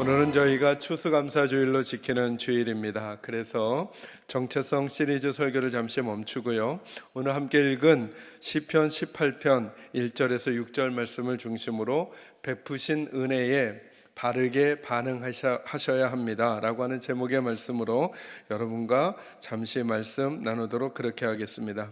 오늘은 저희가 추수감사주일로 지키는 주일입니다. 그래서 정체성 시리즈 설교를 잠시 멈추고요. 오늘 함께 읽은 시편 18편 1절에서 6절 말씀을 중심으로 베푸신 은혜에 바르게 반응하셔야 합니다 라고 하는 제목의 말씀으로 여러분과 잠시 말씀 나누도록 그렇게 하겠습니다.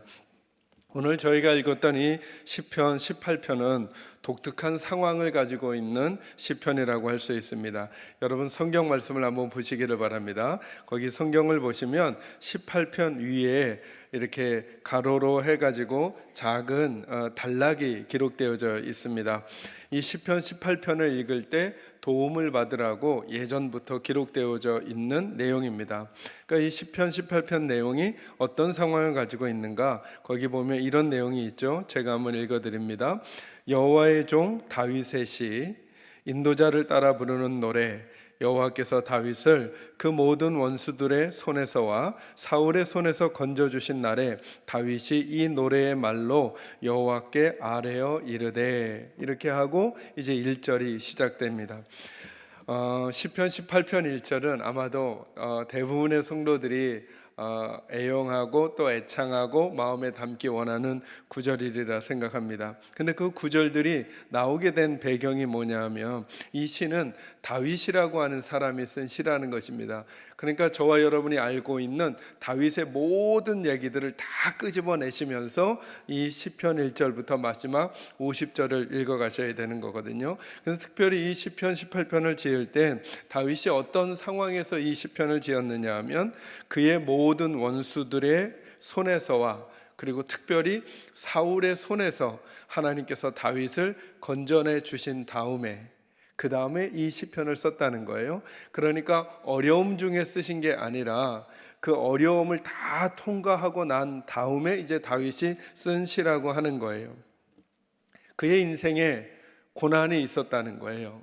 오늘 저희가 읽었던 이 시편 18편은 독특한 상황을 가지고 있는 시편이라고 할 수 있습니다. 여러분 성경 말씀을 한번 보시기를 바랍니다. 거기 성경을 보시면 18편 위에 이렇게 가로로 해가지고 작은 단락이 기록되어져 있습니다. 이 시편 18편을 읽을 때 도움을 받으라고 예전부터 기록되어져 있는 내용입니다. 그러니까 이 시편 18편 내용이 어떤 상황을 가지고 있는가, 거기 보면 이런 내용이 있죠. 제가 한번 읽어드립니다. 여호와의 종 다윗의 시, 인도자를 따라 부르는 노래. 여호와께서 다윗을 그 모든 원수들의 손에서와 사울의 손에서 건져주신 날에 다윗이 이 노래의 말로 여호와께 아뢰어 이르되, 이렇게 하고 이제 1절이 시작됩니다. 시편 18편 1절은 아마도 대부분의 성도들이 애용하고 또 애창하고 마음에 담기 원하는 구절이라 생각합니다. 근데 그 구절들이 나오게 된 배경이 뭐냐면 이 시는 다윗이라고 하는 사람이 쓴 시라는 것입니다. 그러니까 저와 여러분이 알고 있는 다윗의 모든 얘기들을 다 끄집어내시면서 이 시편 1절부터 마지막 50절을 읽어가셔야 되는 거거든요. 그래서 특별히 이 시편 18편을 지을 때 다윗이 어떤 상황에서 이 시편을 지었느냐 하면 그의 모든 원수들의 손에서와 그리고 특별히 사울의 손에서 하나님께서 다윗을 건져내 주신 다음에 그 다음에 이 시편을 썼다는 거예요. 그러니까 어려움 중에 쓰신 게 아니라 그 어려움을 다 통과하고 난 다음에 이제 다윗이 쓴 시라고 하는 거예요. 그의 인생에 고난이 있었다는 거예요.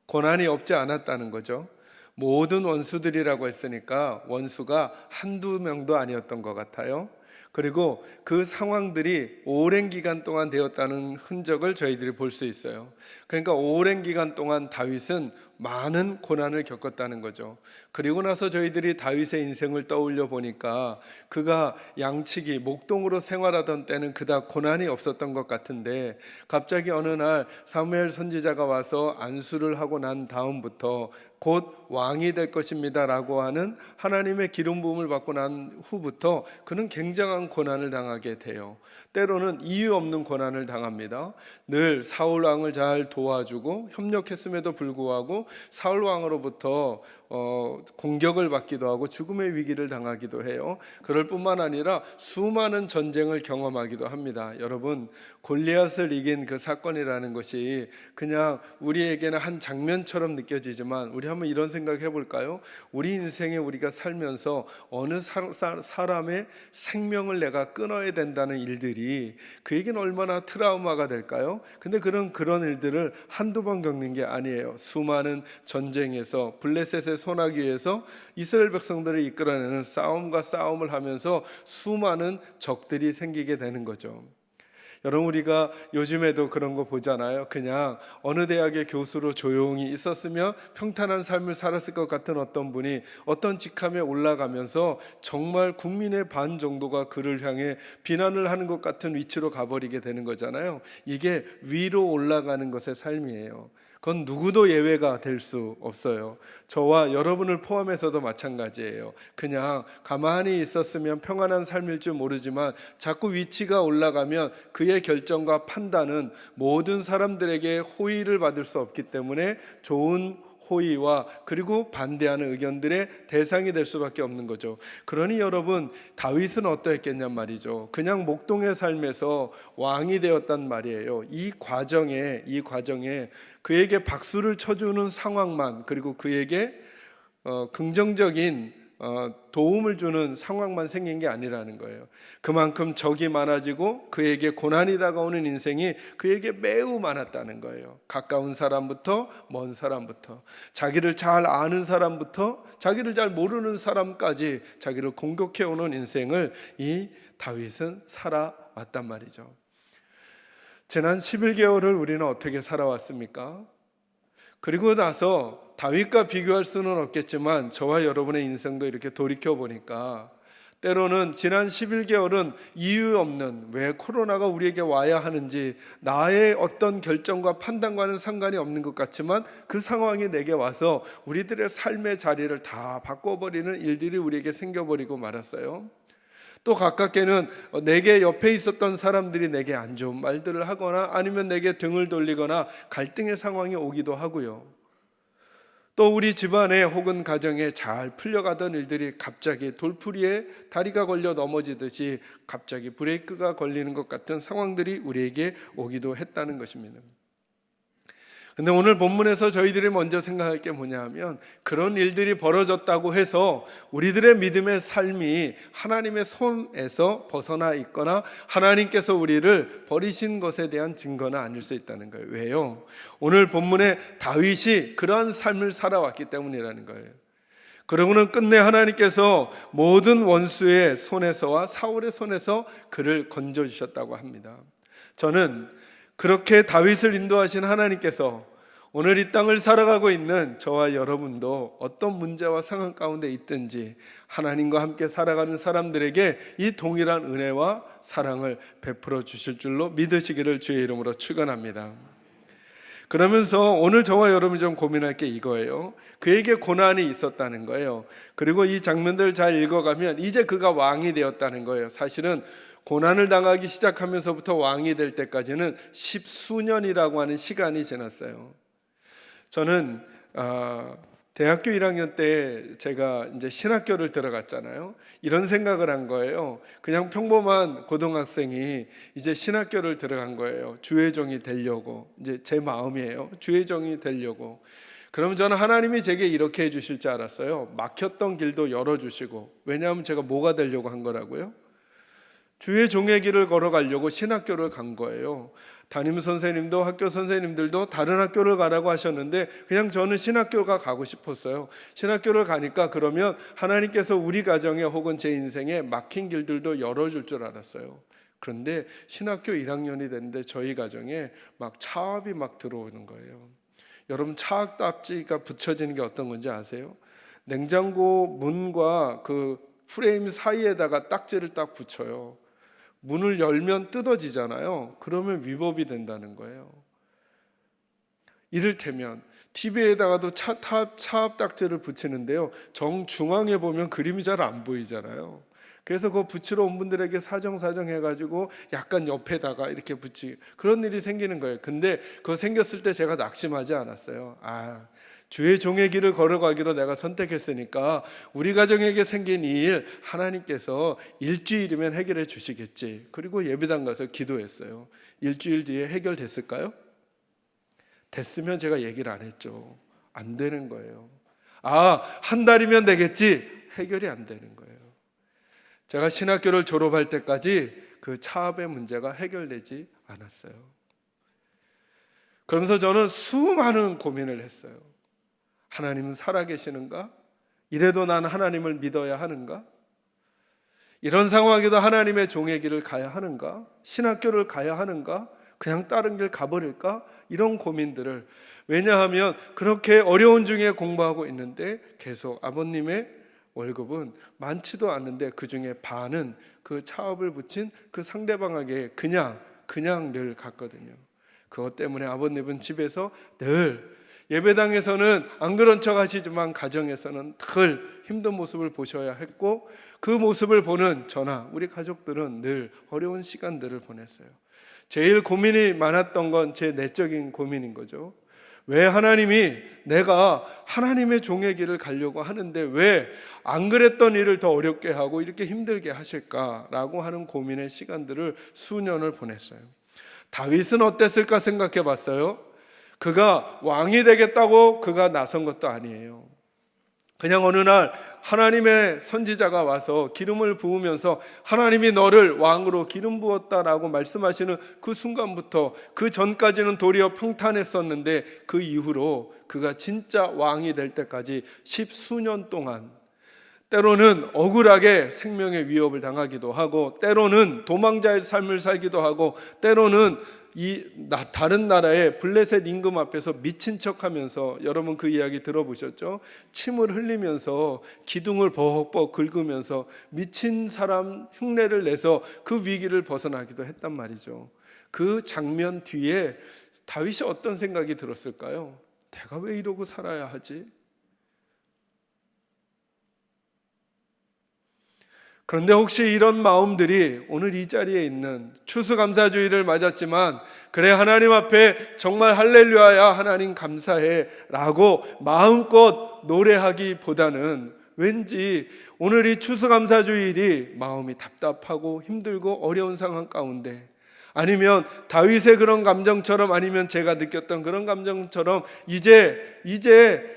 고난이 없지 않았다는 거죠. 모든 원수들이라고 했으니까 원수가 한두 명도 아니었던 것 같아요. 그리고 그 상황들이 오랜 기간 동안 되었다는 흔적을 저희들이 볼 수 있어요. 그러니까 오랜 기간 동안 다윗은 많은 고난을 겪었다는 거죠. 그리고 나서 저희들이 다윗의 인생을 떠올려 보니까 그가 양치기, 목동으로 생활하던 때는 그닥 고난이 없었던 것 같은데 갑자기 어느 날 사무엘 선지자가 와서 안수를 하고 난 다음부터 곧 왕이 될 것입니다 라고 하는 하나님의 기름 부음을 받고 난 후부터 그는 굉장한 고난을 당하게 돼요. 때로는 이유 없는 고난을 당합니다. 늘 사울 왕을 잘 도와주고 협력했음에도 불구하고 사울 왕으로부터 공격을 받기도 하고 죽음의 위기를 당하기도 해요. 그럴 뿐만 아니라 수많은 전쟁을 경험하기도 합니다. 여러분, 골리앗을 이긴 그 사건이라는 것이 그냥 우리에게는 한 장면처럼 느껴지지만 우리 한번 이런 생각 해볼까요? 우리 인생에 우리가 살면서 어느 사람의 생명을 내가 끊어야 된다는 일들이 그에게는 얼마나 트라우마가 될까요? 근데 그런 일들을 한두 번 겪는 게 아니에요. 수많은 전쟁에서 블레셋의 손아귀 위에서 이스라엘 백성들을 이끌어내는 싸움과 싸움을 하면서 수많은 적들이 생기게 되는 거죠. 여러분, 우리가 요즘에도 그런 거 보잖아요. 그냥 어느 대학의 교수로 조용히 있었으면 평탄한 삶을 살았을 것 같은 어떤 분이 어떤 직함에 올라가면서 정말 국민의 반 정도가 그를 향해 비난을 하는 것 같은 위치로 가버리게 되는 거잖아요. 이게 위로 올라가는 것의 삶이에요. 그건 누구도 예외가 될 수 없어요. 저와 여러분을 포함해서도 마찬가지예요. 그냥 가만히 있었으면 평안한 삶일 줄 모르지만 자꾸 위치가 올라가면 그의 결정과 판단은 모든 사람들에게 호의를 받을 수 없기 때문에 좋은 호의와 그리고 반대하는 의견들의 대상이 될 수밖에 없는 거죠. 그러니 여러분, 다윗은 어떠했겠냔 말이죠. 그냥 목동의 삶에서 왕이 되었단 말이에요. 이 과정에 그에게 박수를 쳐주는 상황만, 그리고 그에게 긍정적인 도움을 주는 상황만 생긴 게 아니라는 거예요. 그만큼 적이 많아지고 그에게 고난이 다가오는 인생이 그에게 매우 많았다는 거예요. 가까운 사람부터 먼 사람부터, 자기를 잘 아는 사람부터 자기를 잘 모르는 사람까지 자기를 공격해오는 인생을 이 다윗은 살아왔단 말이죠. 지난 11개월을 우리는 어떻게 살아왔습니까? 그리고 나서 다윗과 비교할 수는 없겠지만 저와 여러분의 인생도 이렇게 돌이켜 보니까 때로는 지난 11개월은 이유 없는, 왜 코로나가 우리에게 와야 하는지 나의 어떤 결정과 판단과는 상관이 없는 것 같지만 그 상황이 내게 와서 우리들의 삶의 자리를 다 바꿔버리는 일들이 우리에게 생겨버리고 말았어요. 또 가깝게는 내게 옆에 있었던 사람들이 내게 안 좋은 말들을 하거나 아니면 내게 등을 돌리거나 갈등의 상황이 오기도 하고요. 또 우리 집안에 혹은 가정에 잘 풀려가던 일들이 갑자기 돌풀이에 다리가 걸려 넘어지듯이 갑자기 브레이크가 걸리는 것 같은 상황들이 우리에게 오기도 했다는 것입니다. 근데 오늘 본문에서 저희들이 먼저 생각할 게 뭐냐 하면, 그런 일들이 벌어졌다고 해서 우리들의 믿음의 삶이 하나님의 손에서 벗어나 있거나 하나님께서 우리를 버리신 것에 대한 증거는 아닐 수 있다는 거예요. 왜요? 오늘 본문에 다윗이 그러한 삶을 살아왔기 때문이라는 거예요. 그러고는 끝내 하나님께서 모든 원수의 손에서와 사울의 손에서 그를 건져주셨다고 합니다. 저는 그렇게 다윗을 인도하신 하나님께서 오늘 이 땅을 살아가고 있는 저와 여러분도 어떤 문제와 상황 가운데 있든지 하나님과 함께 살아가는 사람들에게 이 동일한 은혜와 사랑을 베풀어 주실 줄로 믿으시기를 주의 이름으로 축원합니다. 그러면서 오늘 저와 여러분이 좀 고민할 게 이거예요. 그에게 고난이 있었다는 거예요. 그리고 이 장면들을 잘 읽어가면 이제 그가 왕이 되었다는 거예요. 사실은 고난을 당하기 시작하면서부터 왕이 될 때까지는 10수년이라고 하는 시간이 지났어요. 저는 대학교 1학년 때 제가 이제 신학교를 들어갔잖아요. 이런 생각을 한 거예요. 그냥 평범한 고등학생이 이제 신학교를 들어간 거예요. 주의 종이 되려고. 이제 제 마음이에요. 주의 종이 되려고. 그럼 저는 하나님이 제게 이렇게 해주실 줄 알았어요. 막혔던 길도 열어주시고. 왜냐하면 제가 뭐가 되려고 한 거라고요? 주의 종의 길을 걸어가려고 신학교를 간 거예요. 담임 선생님도 학교 선생님들도 다른 학교를 가라고 하셨는데 그냥 저는 신학교가 가고 싶었어요. 신학교를 가니까 그러면 하나님께서 우리 가정에 혹은 제 인생에 막힌 길들도 열어줄 줄 알았어요. 그런데 신학교 1학년이 됐는데 저희 가정에 막 차압이 막 들어오는 거예요. 여러분, 차압 딱지가 붙여지는 게 어떤 건지 아세요? 냉장고 문과 그 프레임 사이에다가 딱지를 딱 붙여요. 문을 열면 뜯어지잖아요. 그러면 위법이 된다는 거예요. 이를테면 TV에다가도 차압 딱지를 붙이는데요, 정중앙에 보면 그림이 잘 안 보이잖아요. 그래서 그거 붙이러 온 분들에게 사정 해가지고 약간 옆에다가 이렇게 붙이고 그런 일이 생기는 거예요. 근데 그거 생겼을 때 제가 낙심하지 않았어요. 주의 종의 길을 걸어가기로 내가 선택했으니까 우리 가정에게 생긴 이 일 하나님께서 일주일이면 해결해 주시겠지. 그리고 예배당 가서 기도했어요. 일주일 뒤에 해결됐을까요? 됐으면 제가 얘기를 안 했죠. 안 되는 거예요. 한 달이면 되겠지. 해결이 안 되는 거예요. 제가 신학교를 졸업할 때까지 그 차압의 문제가 해결되지 않았어요. 그러면서 저는 수많은 고민을 했어요. 하나님은 살아계시는가? 이래도 난 하나님을 믿어야 하는가? 이런 상황에도 하나님의 종의 길을 가야 하는가? 신학교를 가야 하는가? 그냥 다른 길 가버릴까? 이런 고민들을, 왜냐하면 그렇게 어려운 중에 공부하고 있는데 계속 아버님의 월급은 많지도 않는데 그 중에 반은 그 차업을 붙인 그 상대방에게 그냥 늘 갔거든요. 그것 때문에 아버님은 집에서 늘, 예배당에서는 안 그런 척 하시지만 가정에서는 늘 힘든 모습을 보셔야 했고, 그 모습을 보는 저나 우리 가족들은 늘 어려운 시간들을 보냈어요. 제일 고민이 많았던 건 제 내적인 고민인 거죠. 왜 하나님이 내가 하나님의 종의 길을 가려고 하는데 왜 안 그랬던 일을 더 어렵게 하고 이렇게 힘들게 하실까라고 하는 고민의 시간들을 수년을 보냈어요. 다윗은 어땠을까 생각해 봤어요. 그가 왕이 되겠다고 그가 나선 것도 아니에요. 그냥 어느 날 하나님의 선지자가 와서 기름을 부으면서 하나님이 너를 왕으로 기름 부었다라고 말씀하시는 그 순간부터, 그 전까지는 도리어 평탄했었는데 그 이후로 그가 진짜 왕이 될 때까지 10수년 동안 때로는 억울하게 생명의 위협을 당하기도 하고, 때로는 도망자의 삶을 살기도 하고, 때로는 다른 나라의 블레셋 임금 앞에서 미친 척하면서, 여러분 그 이야기 들어보셨죠? 침을 흘리면서 기둥을 버벅버벅 긁으면서 미친 사람 흉내를 내서 그 위기를 벗어나기도 했단 말이죠. 그 장면 뒤에 다윗이 어떤 생각이 들었을까요? 내가 왜 이러고 살아야 하지? 그런데 혹시 이런 마음들이 오늘 이 자리에 있는, 추수감사주의를 맞았지만 그래 하나님 앞에 정말 할렐루야야 하나님 감사해 라고 마음껏 노래하기보다는 왠지 오늘 이 추수감사주일이 마음이 답답하고 힘들고 어려운 상황 가운데, 아니면 다윗의 그런 감정처럼, 아니면 제가 느꼈던 그런 감정처럼 이제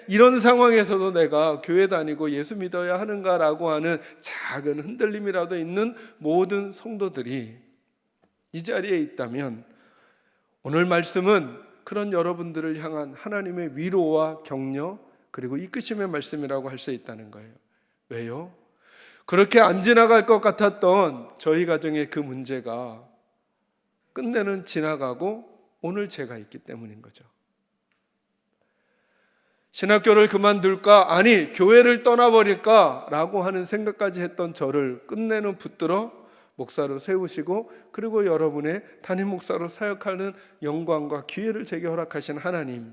이런 상황에서도 내가 교회 다니고 예수 믿어야 하는가라고 하는 작은 흔들림이라도 있는 모든 성도들이 이 자리에 있다면, 오늘 말씀은 그런 여러분들을 향한 하나님의 위로와 격려 그리고 이끄심의 말씀이라고 할 수 있다는 거예요. 왜요? 그렇게 안 지나갈 것 같았던 저희 가정의 그 문제가 끝내는 지나가고 오늘 제가 있기 때문인 거죠. 신학교를 그만둘까? 아니, 교회를 떠나버릴까? 라고 하는 생각까지 했던 저를 끝내는 붙들어 목사로 세우시고, 그리고 여러분의 담임 목사로 사역하는 영광과 기회를 제게 허락하신 하나님,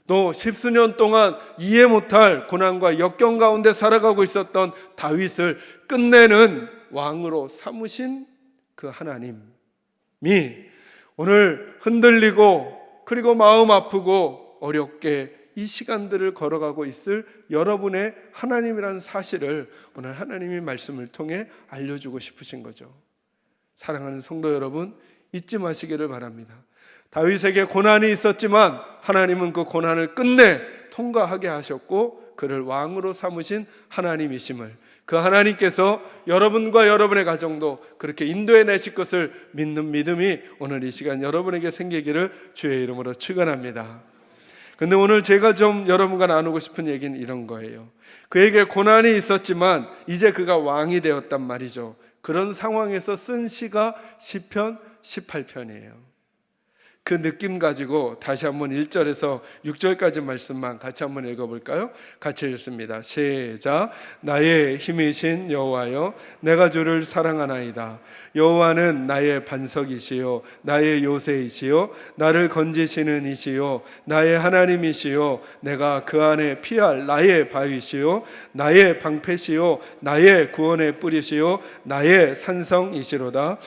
또 십수년 동안 이해 못할 고난과 역경 가운데 살아가고 있었던 다윗을 끝내는 왕으로 삼으신 그 하나님, 오늘 흔들리고 그리고 마음 아프고 어렵게 이 시간들을 걸어가고 있을 여러분의 하나님이라는 사실을 오늘 하나님의 말씀을 통해 알려주고 싶으신 거죠. 사랑하는 성도 여러분, 잊지 마시기를 바랍니다. 다윗에게 고난이 있었지만 하나님은 그 고난을 끝내 통과하게 하셨고 그를 왕으로 삼으신 하나님이심을, 그 하나님께서 여러분과 여러분의 가정도 그렇게 인도해 내실 것을 믿는 믿음이 오늘 이 시간 여러분에게 생기기를 주의 이름으로 축원합니다. 근데 오늘 제가 좀 여러분과 나누고 싶은 얘기는 이런 거예요. 그에게 고난이 있었지만 이제 그가 왕이 되었단 말이죠. 그런 상황에서 쓴 시가 시편 18편이에요. 그 느낌 가지고 다시 한번 1절에서 6절까지 말씀만 같이 한번 읽어볼까요? 같이 읽습니다. 시작. 나의 힘이신 여호와여, 내가 주를 사랑하나이다. 여호와는 나의 반석이시요 나의 요새이시요 나를 건지시는 이시요 나의 하나님이시요 내가 그 안에 피할 나의 바위시요 나의 방패시요 나의 구원의 뿌리시요 나의 산성이시로다.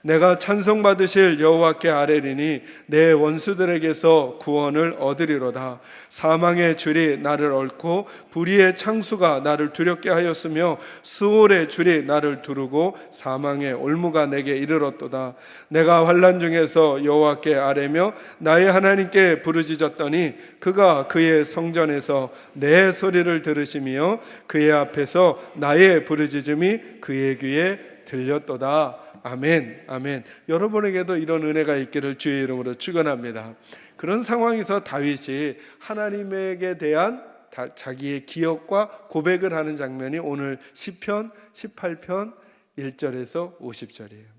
내가 찬송받으실 여호와께 아뢰리니 내 원수들에게서 구원을 얻으리로다. 사망의 줄이 나를 얽고 불의의 창수가 나를 두렵게 하였으며 수월의 줄이 나를 두르고 사망의 올무가 내게 이르렀도다. 내가 환난 중에서 여호와께 아뢰며 나의 하나님께 부르짖었더니 그가 그의 성전에서 내 소리를 들으시며 그의 앞에서 나의 부르짖음이 그의 귀에 들렸도다. 아멘, 아멘. 여러분에게도 이런 은혜가 있기를 주의 이름으로 축원합니다. 그런 상황에서 다윗이 하나님에게 대한 자기의 기억과 고백을 하는 장면이 오늘 시편 18편 1절에서 50절이에요.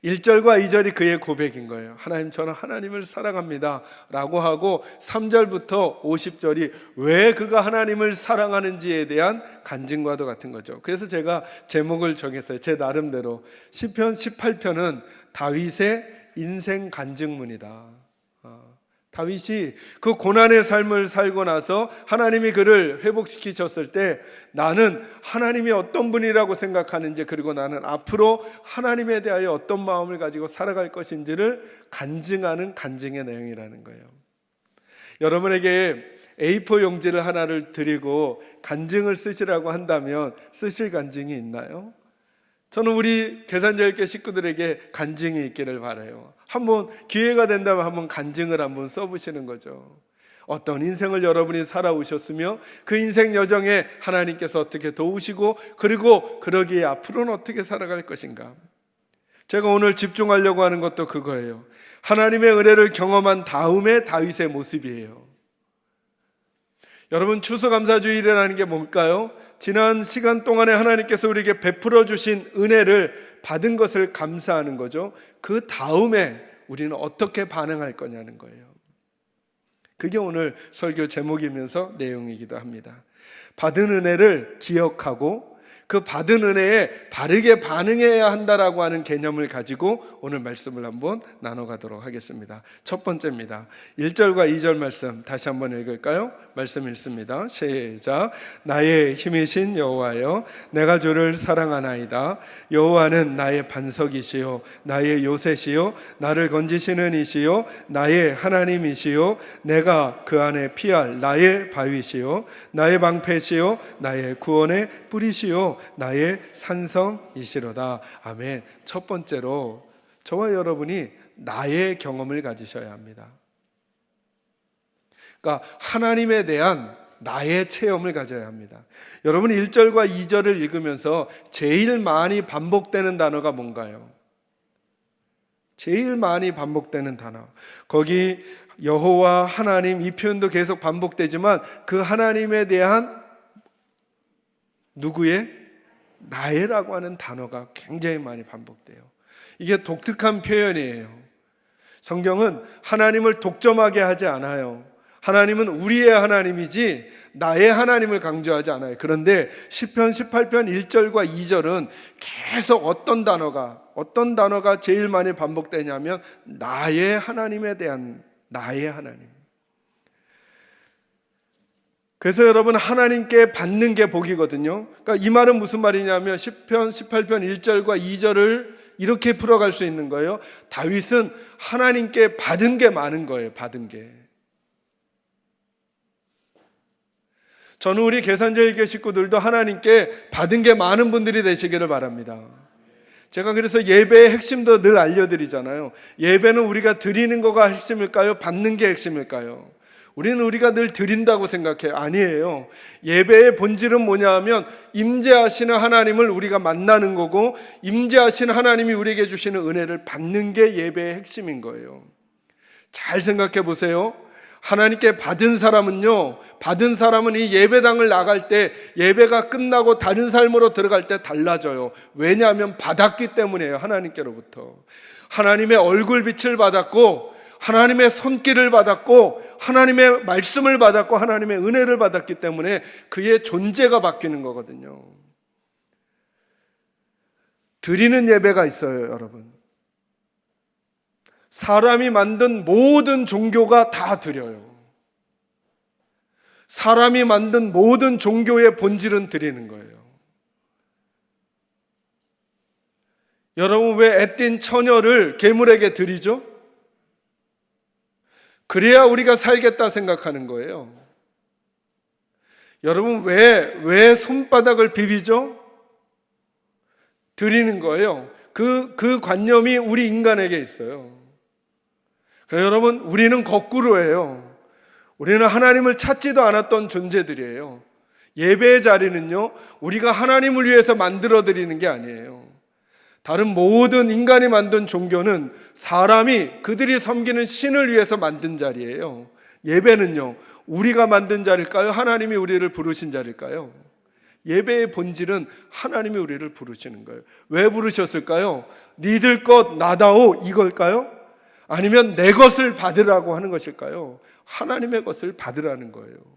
1절과 2절이 그의 고백인 거예요. 하나님, 저는 하나님을 사랑합니다 라고 하고 3절부터 50절이 왜 그가 하나님을 사랑하는지에 대한 간증과도 같은 거죠. 그래서 제가 제목을 정했어요. 제 나름대로 시편 18편은 다윗의 인생 간증문이다. 다윗이 그 고난의 삶을 살고 나서 하나님이 그를 회복시키셨을 때 나는 하나님이 어떤 분이라고 생각하는지, 그리고 나는 앞으로 하나님에 대하여 어떤 마음을 가지고 살아갈 것인지를 간증하는 간증의 내용이라는 거예요. 여러분에게 A4 용지를 하나를 드리고 간증을 쓰시라고 한다면 쓰실 간증이 있나요? 저는 우리 계산자일교 식구들에게 간증이 있기를 바라요. 한번 기회가 된다면 한번 간증을 한번 써보시는 거죠. 어떤 인생을 여러분이 살아오셨으며 그 인생 여정에 하나님께서 어떻게 도우시고 그리고 그러기에 앞으로는 어떻게 살아갈 것인가. 제가 오늘 집중하려고 하는 것도 그거예요. 하나님의 은혜를 경험한 다음에 다윗의 모습이에요. 여러분, 추수감사주일이라는 게 뭘까요? 지난 시간 동안에 하나님께서 우리에게 베풀어 주신 은혜를 받은 것을 감사하는 거죠. 그 다음에 우리는 어떻게 반응할 거냐는 거예요. 그게 오늘 설교 제목이면서 내용이기도 합니다. 받은 은혜를 기억하고 그 받은 은혜에 바르게 반응해야 한다라고 하는 개념을 가지고 오늘 말씀을 한번 나눠가도록 하겠습니다. 첫 번째입니다. 1절과 2절 말씀 다시 한번 읽을까요? 말씀 읽습니다. 시작. 나의 힘이신 여호와여, 내가 주를 사랑하나이다. 여호와는 나의 반석이시요 나의 요새시요 나를 건지시는 이시요 나의 하나님이시요 내가 그 안에 피할 나의 바위시요 나의 방패시요 나의 구원의 뿌리시요 나의 산성이시로다. 아멘. 첫 번째로 저와 여러분이 나의 경험을 가지셔야 합니다. 그러니까 하나님에 대한 나의 체험을 가져야 합니다. 여러분 1절과 2절을 읽으면서 제일 많이 반복되는 단어가 뭔가요? 제일 많이 반복되는 단어. 거기 여호와 하나님 이 표현도 계속 반복되지만 그 하나님에 대한 누구의? 나의라고 하는 단어가 굉장히 많이 반복돼요. 이게 독특한 표현이에요. 성경은 하나님을 독점하게 하지 않아요. 하나님은 우리의 하나님이지 나의 하나님을 강조하지 않아요. 그런데 시편 18편 1절과 2절은 계속 어떤 단어가 제일 많이 반복되냐면 나의 하나님에 대한 나의 하나님. 그래서 여러분 하나님께 받는 게 복이거든요. 그러니까 이 말은 무슨 말이냐면 시편 18편 1절과 2절을 이렇게 풀어갈 수 있는 거예요. 다윗은 하나님께 받은 게 많은 거예요. 받은 게. 저는 우리 계산제일교 식구들도 하나님께 받은 게 많은 분들이 되시기를 바랍니다. 제가 그래서 예배의 핵심도 늘 알려드리잖아요. 예배는 우리가 드리는 거가 핵심일까요? 받는 게 핵심일까요? 우리는 우리가 늘 드린다고 생각해요. 아니에요. 예배의 본질은 뭐냐 하면 임재하시는 하나님을 우리가 만나는 거고 임재하시는 하나님이 우리에게 주시는 은혜를 받는 게 예배의 핵심인 거예요. 잘 생각해 보세요. 하나님께 받은 사람은 이 예배당을 나갈 때 예배가 끝나고 다른 삶으로 들어갈 때 달라져요. 왜냐하면 받았기 때문이에요. 하나님께로부터 하나님의 얼굴빛을 받았고 하나님의 손길을 받았고 하나님의 말씀을 받았고 하나님의 은혜를 받았기 때문에 그의 존재가 바뀌는 거거든요. 드리는 예배가 있어요, 여러분. 사람이 만든 모든 종교가 다 드려요. 사람이 만든 모든 종교의 본질은 드리는 거예요. 여러분 왜 애띤 처녀를 괴물에게 드리죠? 그래야 우리가 살겠다 생각하는 거예요. 여러분 왜 손바닥을 비비죠? 드리는 거예요. 그 관념이 우리 인간에게 있어요. 그러니까 여러분 우리는 거꾸로예요. 우리는 하나님을 찾지도 않았던 존재들이에요. 예배의 자리는요 우리가 하나님을 위해서 만들어 드리는 게 아니에요. 다른 모든 인간이 만든 종교는 사람이 그들이 섬기는 신을 위해서 만든 자리예요. 예배는요 우리가 만든 자리일까요? 하나님이 우리를 부르신 자리일까요? 예배의 본질은 하나님이 우리를 부르시는 거예요. 왜 부르셨을까요? 니들 것 나다오 이걸까요? 아니면 내 것을 받으라고 하는 것일까요? 하나님의 것을 받으라는 거예요.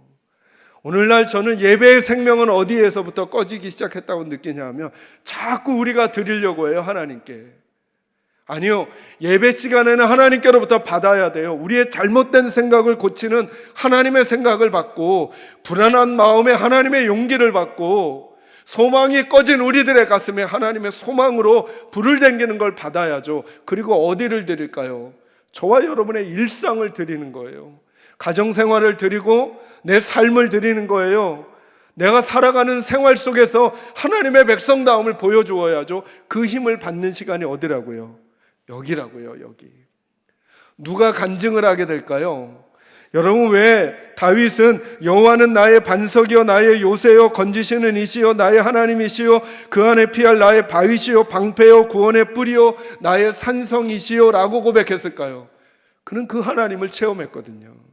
오늘날 저는 예배의 생명은 어디에서부터 꺼지기 시작했다고 느끼냐 하면 자꾸 우리가 드리려고 해요, 하나님께. 아니요, 예배 시간에는 하나님께로부터 받아야 돼요. 우리의 잘못된 생각을 고치는 하나님의 생각을 받고 불안한 마음에 하나님의 용기를 받고 소망이 꺼진 우리들의 가슴에 하나님의 소망으로 불을 댕기는 걸 받아야죠. 그리고 어디를 드릴까요? 저와 여러분의 일상을 드리는 거예요. 가정생활을 드리고 내 삶을 드리는 거예요. 내가 살아가는 생활 속에서 하나님의 백성다움을 보여주어야죠. 그 힘을 받는 시간이 어디라고요? 여기라고요, 여기. 누가 간증을 하게 될까요? 여러분 왜 다윗은 여호와는 나의 반석이요 나의 요새요 건지시는 이시요 나의 하나님이시요 그 안에 피할 나의 바위시요 방패요 구원의 뿌리요 나의 산성이시요 라고 고백했을까요? 그는 그 하나님을 체험했거든요.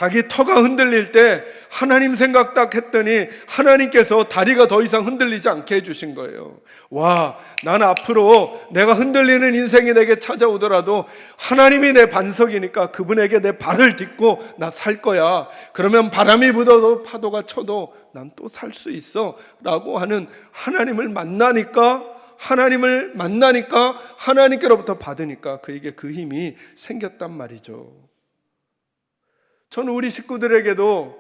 자기 터가 흔들릴 때 하나님 생각 딱 했더니 하나님께서 다리가 더 이상 흔들리지 않게 해주신 거예요. 와, 난 앞으로 내가 흔들리는 인생이 내게 찾아오더라도 하나님이 내 반석이니까 그분에게 내 발을 딛고 나 살 거야. 그러면 바람이 불어도 파도가 쳐도 난 또 살 수 있어 라고 하는 하나님을 만나니까 하나님께로부터 받으니까 그에게 그 힘이 생겼단 말이죠. 저는 우리 식구들에게도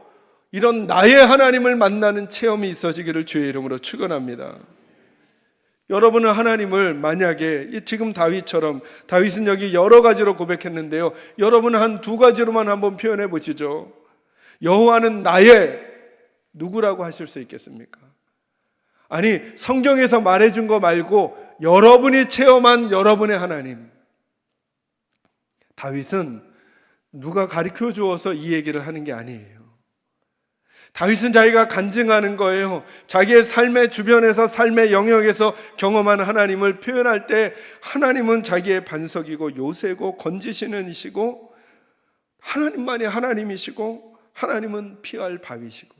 이런 나의 하나님을 만나는 체험이 있어지기를 주의 이름으로 축원합니다. 여러분은 하나님을 만약에 지금 다윗은 여기 여러 가지로 고백했는데요, 여러분은 한 두 가지로만 한번 표현해 보시죠. 여호와는 나의 누구라고 하실 수 있겠습니까? 아니, 성경에서 말해준 거 말고 여러분이 체험한 여러분의 하나님. 다윗은 누가 가르쳐 주어서 이 얘기를 하는 게 아니에요. 다윗은 자기가 간증하는 거예요. 자기의 삶의 주변에서, 삶의 영역에서 경험하는 하나님을 표현할 때 하나님은 자기의 반석이고 요새고 건지시는 이시고 하나님만이 하나님이시고 하나님은 피할 바위시고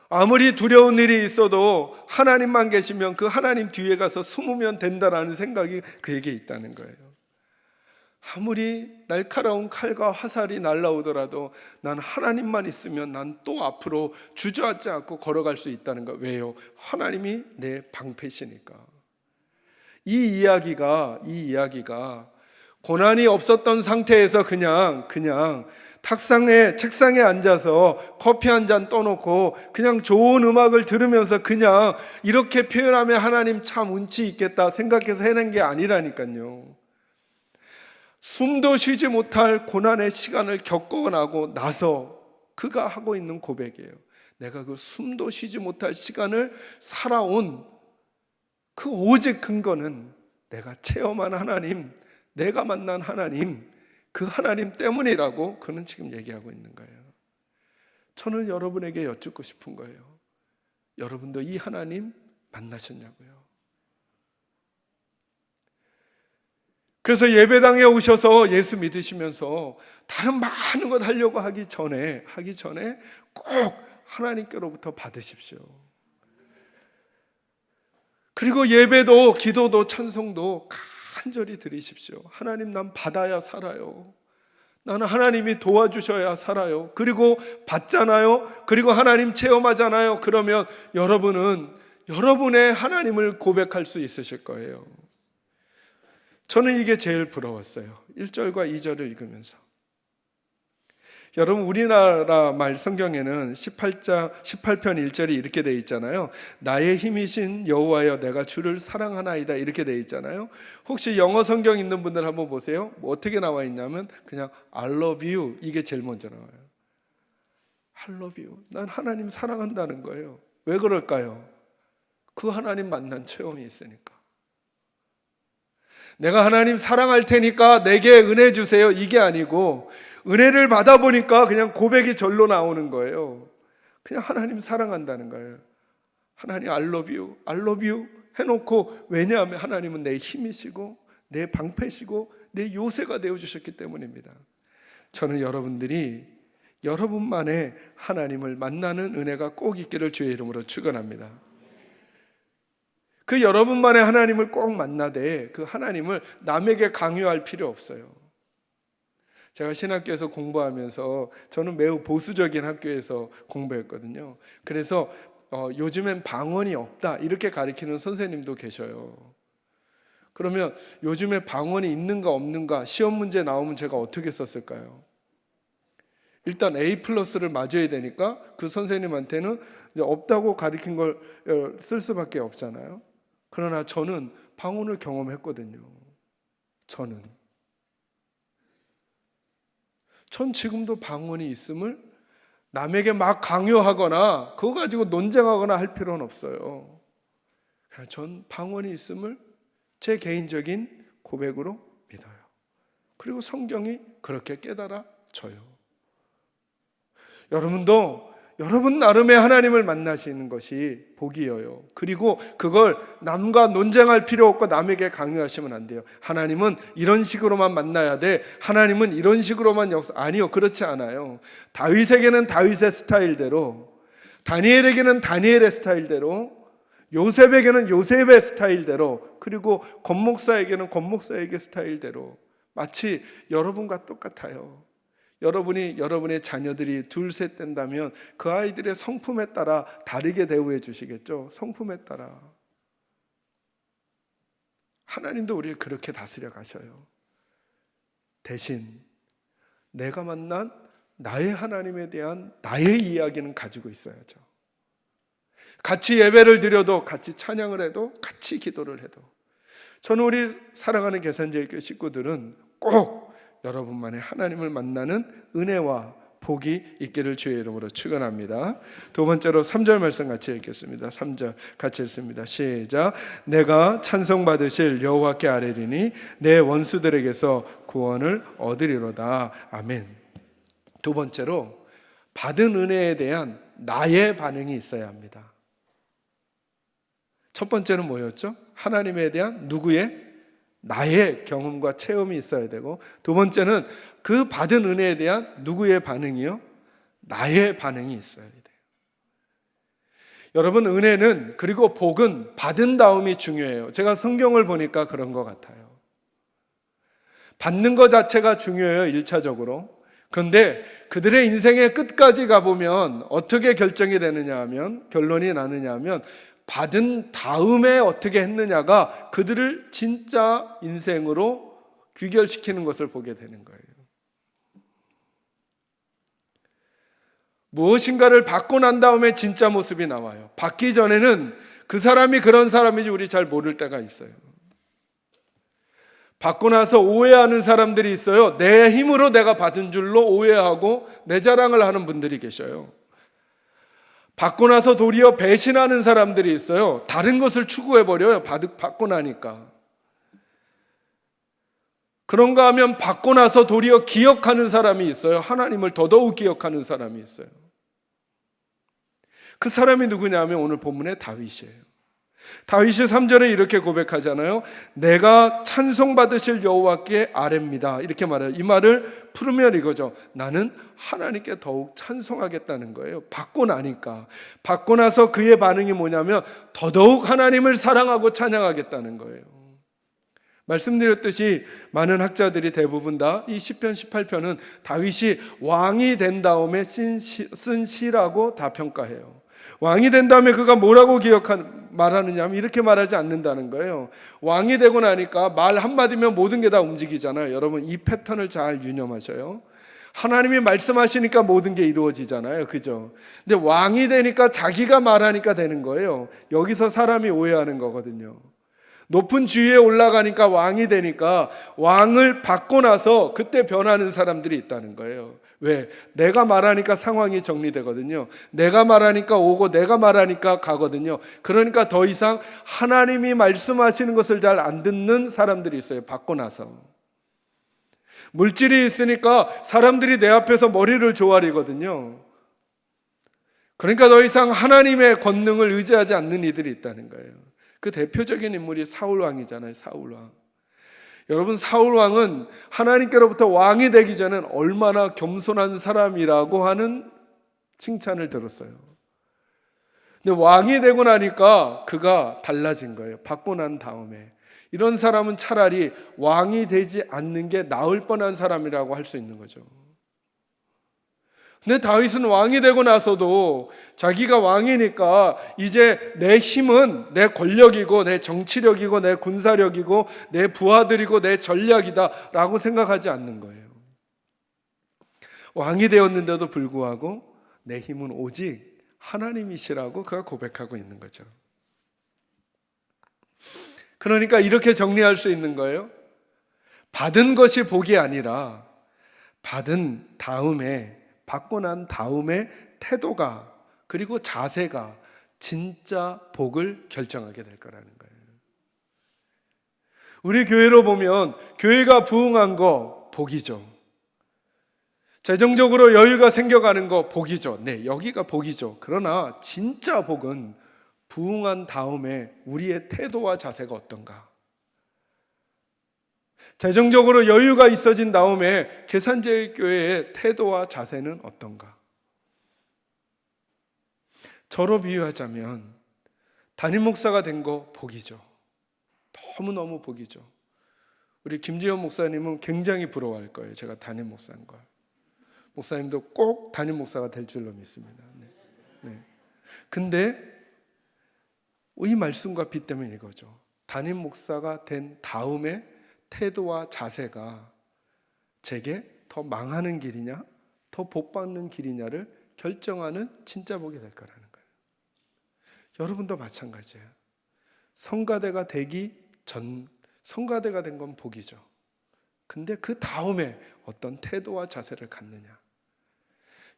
아무리 두려운 일이 있어도 하나님만 계시면 그 하나님 뒤에 가서 숨으면 된다라는 생각이 그에게 있다는 거예요. 아무리 날카로운 칼과 화살이 날아오더라도 난 하나님만 있으면 난 또 앞으로 주저앉지 않고 걸어갈 수 있다는 거. 왜요? 하나님이 내 방패시니까. 이 이야기가 고난이 없었던 상태에서 그냥 책상에 앉아서 커피 한 잔 떠놓고 그냥 좋은 음악을 들으면서 그냥 이렇게 표현하면 하나님 참 운치 있겠다 생각해서 해낸 게 아니라니까요. 숨도 쉬지 못할 고난의 시간을 겪어나고 나서 그가 하고 있는 고백이에요. 내가 그 숨도 쉬지 못할 시간을 살아온 그 오직 근거는 내가 체험한 하나님, 내가 만난 하나님, 그 하나님 때문이라고 그는 지금 얘기하고 있는 거예요. 저는 여러분에게 여쭙고 싶은 거예요. 여러분도 이 하나님 만나셨냐고요? 그래서 예배당에 오셔서 예수 믿으시면서 다른 많은 것 하려고 하기 전에 꼭 하나님께로부터 받으십시오. 그리고 예배도 기도도 찬송도 간절히 드리십시오. 하나님, 난 받아야 살아요. 나는 하나님이 도와주셔야 살아요. 그리고 받잖아요. 그리고 하나님 체험하잖아요. 그러면 여러분은 여러분의 하나님을 고백할 수 있으실 거예요. 저는 이게 제일 부러웠어요. 1절과 2절을 읽으면서. 여러분, 우리나라 말 성경에는 18편 1절이 이렇게 돼 있잖아요. 나의 힘이신 여호와여 내가 주를 사랑하나이다 이렇게 돼 있잖아요. 혹시 영어 성경 있는 분들 한번 보세요. 뭐 어떻게 나와 있냐면 그냥 I love you 이게 제일 먼저 나와요. I love you. 난 하나님 사랑한다는 거예요. 왜 그럴까요? 그 하나님 만난 체험이 있으니까. 내가 하나님 사랑할 테니까 내게 은혜 주세요 이게 아니고 은혜를 받아보니까 그냥 고백이 절로 나오는 거예요. 그냥 하나님 사랑한다는 거예요. 하나님 I love you 해놓고, 왜냐하면 하나님은 내 힘이시고 내 방패시고 내 요새가 되어주셨기 때문입니다. 저는 여러분들이 여러분만의 하나님을 만나는 은혜가 꼭 있기를 주의 이름으로 축원합니다. 그 여러분만의 하나님을 꼭 만나되 그 하나님을 남에게 강요할 필요 없어요. 제가 신학교에서 공부하면서 저는 매우 보수적인 학교에서 공부했거든요. 그래서 요즘엔 방언이 없다 이렇게 가르치는 선생님도 계셔요. 그러면 요즘에 방언이 있는가 없는가 시험 문제 나오면 제가 어떻게 썼을까요? 일단 A+를 맞아야 되니까 그 선생님한테는 이제 없다고 가르친 걸 쓸 수밖에 없잖아요. 그러나 저는 방언을 경험했거든요. 전 지금도 방언이 있음을 남에게 막 강요하거나 그거 가지고 논쟁하거나 할 필요는 없어요. 전 방언이 있음을 제 개인적인 고백으로 믿어요. 그리고 성경이 그렇게 깨달아 줘요. 여러분도 여러분 나름의 하나님을 만나시는 것이 복이에요. 그리고 그걸 남과 논쟁할 필요 없고 남에게 강요하시면 안 돼요. 하나님은 이런 식으로만 만나야 돼. 하나님은 이런 식으로만 아니요, 그렇지 않아요. 다윗에게는 다윗의 스타일대로, 다니엘에게는 다니엘의 스타일대로, 요셉에게는 요셉의 스타일대로, 그리고 권목사에게는 권목사에게 스타일대로, 마치 여러분과 똑같아요. 여러분의 자녀들이 둘, 셋 된다면 그 아이들의 성품에 따라 다르게 대우해 주시겠죠. 성품에 따라. 하나님도 우리를 그렇게 다스려 가셔요. 대신 내가 만난 나의 하나님에 대한 나의 이야기는 가지고 있어야죠. 같이 예배를 드려도, 같이 찬양을 해도, 같이 기도를 해도, 저는 우리 사랑하는 계산제일교회 식구들은 꼭 여러분만의 하나님을 만나는 은혜와 복이 있기를 주의 이름으로 축원합니다. 두 번째로 3절 말씀 같이 읽겠습니다. 3절 같이 읽습니다. 시작. 내가 찬송받으실 여호와께 아뢰리니 내 원수들에게서 구원을 얻으리로다. 아멘. 두 번째로 받은 은혜에 대한 나의 반응이 있어야 합니다. 첫 번째는 뭐였죠? 하나님에 대한 누구의? 나의 경험과 체험이 있어야 되고, 두 번째는 그 받은 은혜에 대한 누구의 반응이요? 나의 반응이 있어야 돼요. 여러분, 은혜는, 그리고 복은 받은 다음이 중요해요. 제가 성경을 보니까 그런 것 같아요. 받는 것 자체가 중요해요, 1차적으로. 그런데 그들의 인생의 끝까지 가보면 어떻게 결정이 되느냐 하면, 결론이 나느냐 하면, 받은 다음에 어떻게 했느냐가 그들을 진짜 인생으로 귀결시키는 것을 보게 되는 거예요. 무엇인가를 받고 난 다음에 진짜 모습이 나와요. 받기 전에는 그 사람이 그런 사람인지 우리 잘 모를 때가 있어요. 받고 나서 오해하는 사람들이 있어요. 내 힘으로 내가 받은 줄로 오해하고 내 자랑을 하는 분들이 계셔요. 받고 나서 도리어 배신하는 사람들이 있어요. 다른 것을 추구해버려요. 받고 나니까. 그런가 하면 받고 나서 도리어 기억하는 사람이 있어요. 하나님을 더더욱 기억하는 사람이 있어요. 그 사람이 누구냐면 오늘 본문의 다윗이에요. 다윗이 3절에 이렇게 고백하잖아요. 내가 찬송받으실 여호와께 아뢰입니다. 이렇게 말해요. 이 말을 풀으면 이거죠. 나는 하나님께 더욱 찬송하겠다는 거예요. 받고 나니까. 받고 나서 그의 반응이 뭐냐면 더더욱 하나님을 사랑하고 찬양하겠다는 거예요. 말씀드렸듯이 많은 학자들이 대부분 다 이 시편 18편은 다윗이 왕이 된 다음에 쓴 시라고 다 평가해요. 왕이 된 다음에 그가 뭐라고 말하느냐 하면 이렇게 말하지 않는다는 거예요. 왕이 되고 나니까 말 한마디면 모든 게 다 움직이잖아요. 여러분 이 패턴을 잘 유념하셔요. 하나님이 말씀하시니까 모든 게 이루어지잖아요. 그죠? 근데 왕이 되니까 자기가 말하니까 되는 거예요. 여기서 사람이 오해하는 거거든요. 높은 지위에 올라가니까 왕이 되니까 왕을 받고 나서 그때 변하는 사람들이 있다는 거예요. 왜? 내가 말하니까 상황이 정리되거든요. 내가 말하니까 오고 내가 말하니까 가거든요. 그러니까 더 이상 하나님이 말씀하시는 것을 잘 안 듣는 사람들이 있어요. 받고 나서. 물질이 있으니까 사람들이 내 앞에서 머리를 조아리거든요. 그러니까 더 이상 하나님의 권능을 의지하지 않는 이들이 있다는 거예요. 그 대표적인 인물이 사울 왕이잖아요. 사울 왕. 여러분 사울 왕은 하나님께로부터 왕이 되기 전엔 얼마나 겸손한 사람이라고 하는 칭찬을 들었어요. 근데 왕이 되고 나니까 그가 달라진 거예요. 받고 난 다음에. 이런 사람은 차라리 왕이 되지 않는 게 나을 뻔한 사람이라고 할 수 있는 거죠. 근데 다윗은 왕이 되고 나서도 자기가 왕이니까 이제 내 힘은 내 권력이고 내 정치력이고 내 군사력이고 내 부하들이고 내 전략이다 라고 생각하지 않는 거예요. 왕이 되었는데도 불구하고 내 힘은 오직 하나님이시라고 그가 고백하고 있는 거죠. 그러니까 이렇게 정리할 수 있는 거예요. 받은 것이 복이 아니라 받은 다음에, 받고 난 다음에 태도가 그리고 자세가 진짜 복을 결정하게 될 거라는 거예요. 우리 교회로 보면 교회가 부흥한 거 복이죠. 재정적으로 여유가 생겨가는 거 복이죠. 네, 여기가 복이죠. 그러나 진짜 복은 부흥한 다음에 우리의 태도와 자세가 어떤가? 재정적으로 여유가 있어진 다음에 계산제일교회의 태도와 자세는 어떤가? 저로 비유하자면 담임 목사가 된 거 복이죠. 너무너무 복이죠. 우리 김지현 목사님은 굉장히 부러워할 거예요. 제가 담임 목사인 걸. 목사님도 꼭 담임 목사가 될 줄로 믿습니다. 네. 근데 이 말씀과 빗대면 이거죠. 담임 목사가 된 다음에 태도와 자세가 제게 더 망하는 길이냐, 더 복받는 길이냐를 결정하는 진짜 복이 될 거라는 거예요. 여러분도 마찬가지예요. 성가대가 되기 전, 성가대가 된 건 복이죠. 근데 그 다음에 어떤 태도와 자세를 갖느냐.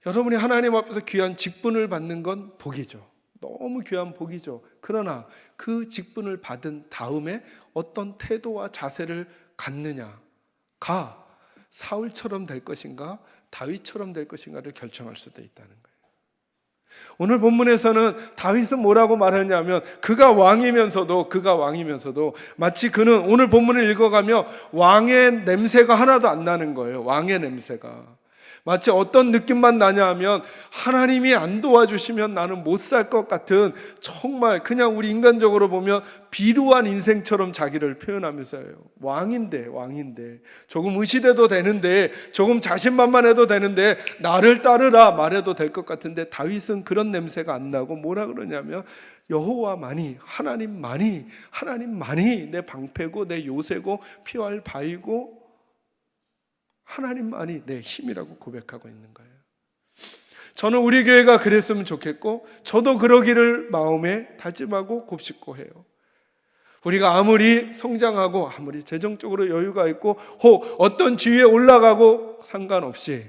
여러분이 하나님 앞에서 귀한 직분을 받는 건 복이죠. 너무 귀한 복이죠. 그러나 그 직분을 받은 다음에 어떤 태도와 자세를 갖느냐가 사울처럼 될 것인가 다윗처럼 될 것인가를 결정할 수도 있다는 거예요. 오늘 본문에서는 다윗은 뭐라고 말하냐면 그가 왕이면서도 마치 그는 오늘 본문을 읽어가며 왕의 냄새가 하나도 안 나는 거예요. 왕의 냄새가 마치 어떤 느낌만 나냐 하면 하나님이 안 도와주시면 나는 못 살 것 같은, 정말 그냥 우리 인간적으로 보면 비루한 인생처럼 자기를 표현하면서요. 왕인데 조금 의시돼도 되는데, 조금 자신만만해도 되는데 나를 따르라 말해도 될 것 같은데, 다윗은 그런 냄새가 안 나고 뭐라 그러냐면 여호와만이, 하나님만이 내 방패고 내 요새고 피할 바위고 하나님만이 내 힘이라고 고백하고 있는 거예요. 저는 우리 교회가 그랬으면 좋겠고 저도 그러기를 마음에 다짐하고 곱씹고 해요. 우리가 아무리 성장하고 아무리 재정적으로 여유가 있고 어떤 지위에 올라가고 상관없이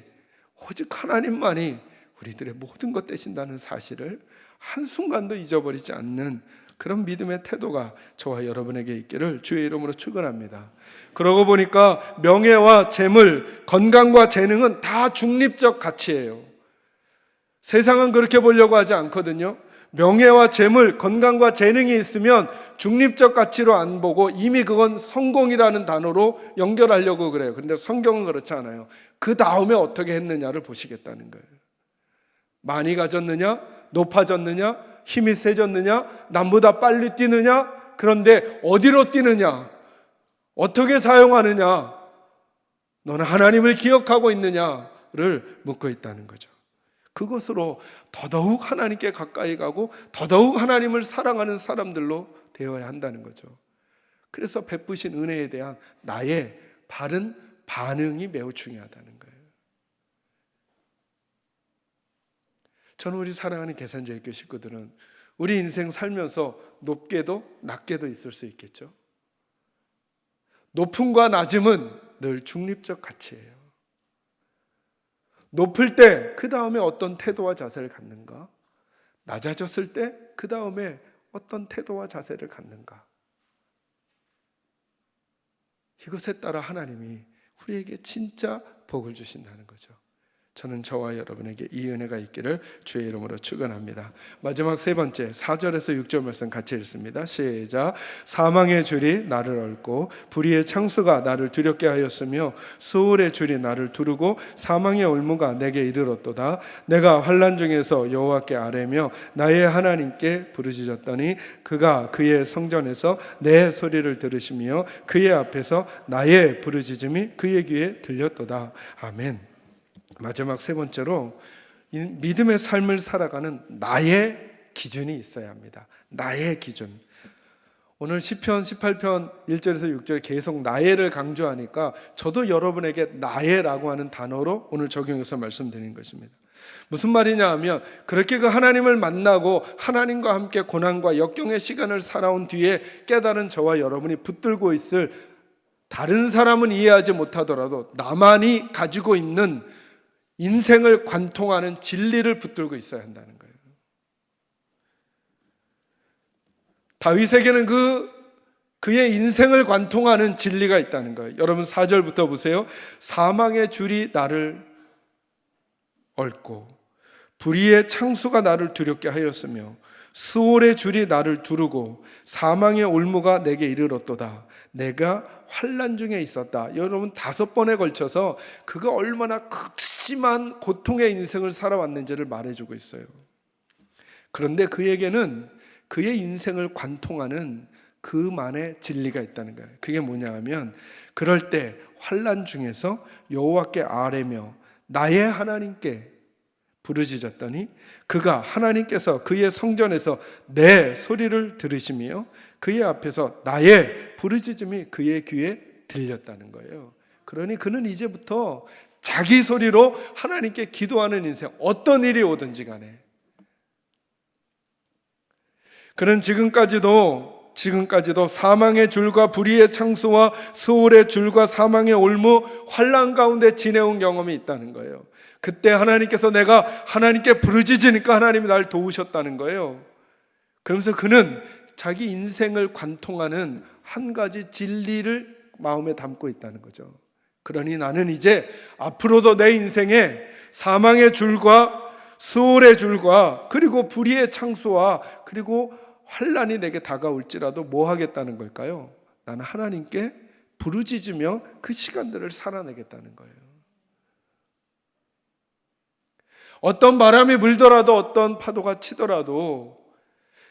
오직 하나님만이 우리들의 모든 것 되신다는 사실을 한순간도 잊어버리지 않는 그런 믿음의 태도가 저와 여러분에게 있기를 주의 이름으로 축원합니다. 그러고 보니까 명예와 재물, 건강과 재능은 다 중립적 가치예요. 세상은 그렇게 보려고 하지 않거든요. 명예와 재물, 건강과 재능이 있으면 중립적 가치로 안 보고 이미 그건 성공이라는 단어로 연결하려고 그래요. 그런데 성경은 그렇지 않아요. 그 다음에 어떻게 했느냐를 보시겠다는 거예요. 많이 가졌느냐, 높아졌느냐, 힘이 세졌느냐, 남보다 빨리 뛰느냐, 그런데 어디로 뛰느냐, 어떻게 사용하느냐, 너는 하나님을 기억하고 있느냐를 묻고 있다는 거죠. 그것으로 더더욱 하나님께 가까이 가고 더더욱 하나님을 사랑하는 사람들로 되어야 한다는 거죠. 그래서 베푸신 은혜에 대한 나의 바른 반응이 매우 중요하다는 거예요. 저는 우리 사랑하는 계산제일교 식구들은 우리 인생 살면서 높게도 낮게도 있을 수 있겠죠. 높음과 낮음은 늘 중립적 가치예요. 높을 때 그 다음에 어떤 태도와 자세를 갖는가? 낮아졌을 때 그 다음에 어떤 태도와 자세를 갖는가? 이것에 따라 하나님이 우리에게 진짜 복을 주신다는 거죠. 저는 저와 여러분에게 이 은혜가 있기를 주의 이름으로 축원합니다. 마지막 세 번째 4절에서 6절 말씀 같이 읽습니다. 시작. 사망의 줄이 나를 얽고 불의의 창수가 나를 두렵게 하였으며 수월의 줄이 나를 두르고 사망의 올무가 내게 이르렀도다. 내가 환난 중에서 여호와께 아뢰며 나의 하나님께 부르짖었더니 그가 그의 성전에서 내 소리를 들으시며 그의 앞에서 나의 부르짖음이 그의 귀에 들렸도다. 아멘. 마지막 세 번째로 믿음의 삶을 살아가는 나의 기준이 있어야 합니다. 나의 기준. 오늘 시편 18편 1절에서 6절 계속 나의를 강조하니까 저도 여러분에게 나의라고 하는 단어로 오늘 적용해서 말씀드리는 것입니다. 무슨 말이냐 하면 그렇게 그 하나님을 만나고 하나님과 함께 고난과 역경의 시간을 살아온 뒤에 깨달은 저와 여러분이 붙들고 있을, 다른 사람은 이해하지 못하더라도 나만이 가지고 있는 인생을 관통하는 진리를 붙들고 있어야 한다는 거예요. 다윗에게는 그의 인생을 관통하는 진리가 있다는 거예요. 여러분 4절부터 보세요. 사망의 줄이 나를 얽고 불의의 창수가 나를 두렵게 하였으며 수월의 줄이 나를 두르고 사망의 올무가 내게 이르렀도다. 내가 환난 중에 있었다. 여러분 5번에 걸쳐서 그가 얼마나 극심한 고통의 인생을 살아왔는지를 말해주고 있어요. 그런데 그에게는 그의 인생을 관통하는 그만의 진리가 있다는 거예요. 그게 뭐냐 하면 그럴 때 환난 중에서 여호와께 아뢰며 나의 하나님께 부르짖었더니 그가 하나님께서 그의 성전에서 내 소리를 들으시며 그의 앞에서 나의 부르짖음이 그의 귀에 들렸다는 거예요. 그러니 그는 이제부터 자기 소리로 하나님께 기도하는 인생, 어떤 일이 오든지 간에 그는 지금까지도 사망의 줄과 불의의 창수와 수월의 줄과 사망의 올무, 환난 가운데 지내온 경험이 있다는 거예요. 그때 하나님께서 내가 하나님께 부르짖으니까 하나님이 날 도우셨다는 거예요. 그러면서 그는 자기 인생을 관통하는 한 가지 진리를 마음에 담고 있다는 거죠. 그러니 나는 이제 앞으로도 내 인생에 사망의 줄과 수월의 줄과 그리고 불의의 창수와 그리고 환난이 내게 다가올지라도 뭐 하겠다는 걸까요? 나는 하나님께 부르짖으며 그 시간들을 살아내겠다는 거예요. 어떤 바람이 불더라도 어떤 파도가 치더라도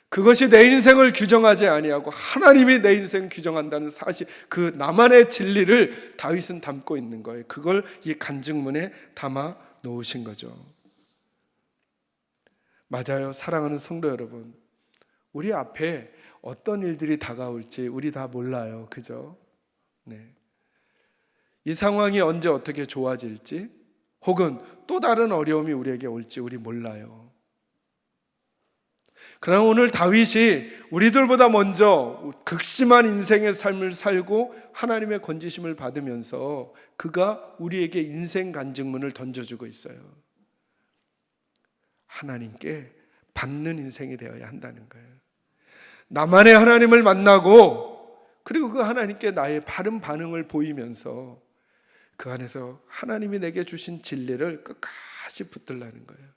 그것이 내 인생을 규정하지 아니하고 하나님이 내 인생을 규정한다는 사실, 그 나만의 진리를 다윗은 담고 있는 거예요. 그걸 이 간증문에 담아 놓으신 거죠. 맞아요. 사랑하는 성도 여러분, 우리 앞에 어떤 일들이 다가올지 우리 다 몰라요. 그죠? 네. 이 상황이 언제 어떻게 좋아질지 혹은 또 다른 어려움이 우리에게 올지 우리 몰라요. 그러나 오늘 다윗이 우리들보다 먼저 극심한 인생의 삶을 살고 하나님의 건지심을 받으면서 그가 우리에게 인생 간증문을 던져주고 있어요. 하나님께 받는 인생이 되어야 한다는 거예요. 나만의 하나님을 만나고 그리고 그 하나님께 나의 바른 반응을 보이면서 그 안에서 하나님이 내게 주신 진리를 끝까지 붙들라는 거예요.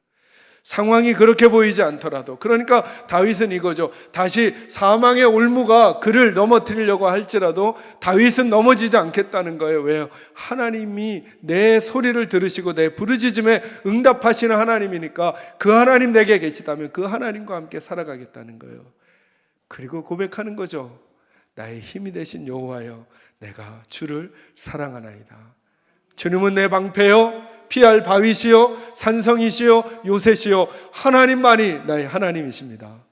상황이 그렇게 보이지 않더라도, 그러니까 다윗은 이거죠. 다시 사망의 올무가 그를 넘어뜨리려고 할지라도 다윗은 넘어지지 않겠다는 거예요. 왜요? 하나님이 내 소리를 들으시고 내 부르짖음에 응답하시는 하나님이니까 그 하나님 내게 계시다면 그 하나님과 함께 살아가겠다는 거예요. 그리고 고백하는 거죠. 나의 힘이 되신 여호와여, 내가 주를 사랑하나이다. 주님은 내 방패요 피할 바위시요 산성이시요 요새시요 하나님만이 나의 하나님이십니다.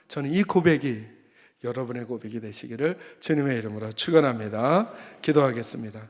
저는 이 고백이 여러분의 고백이 되시기를 주님의 이름으로 축원합니다. 기도하겠습니다.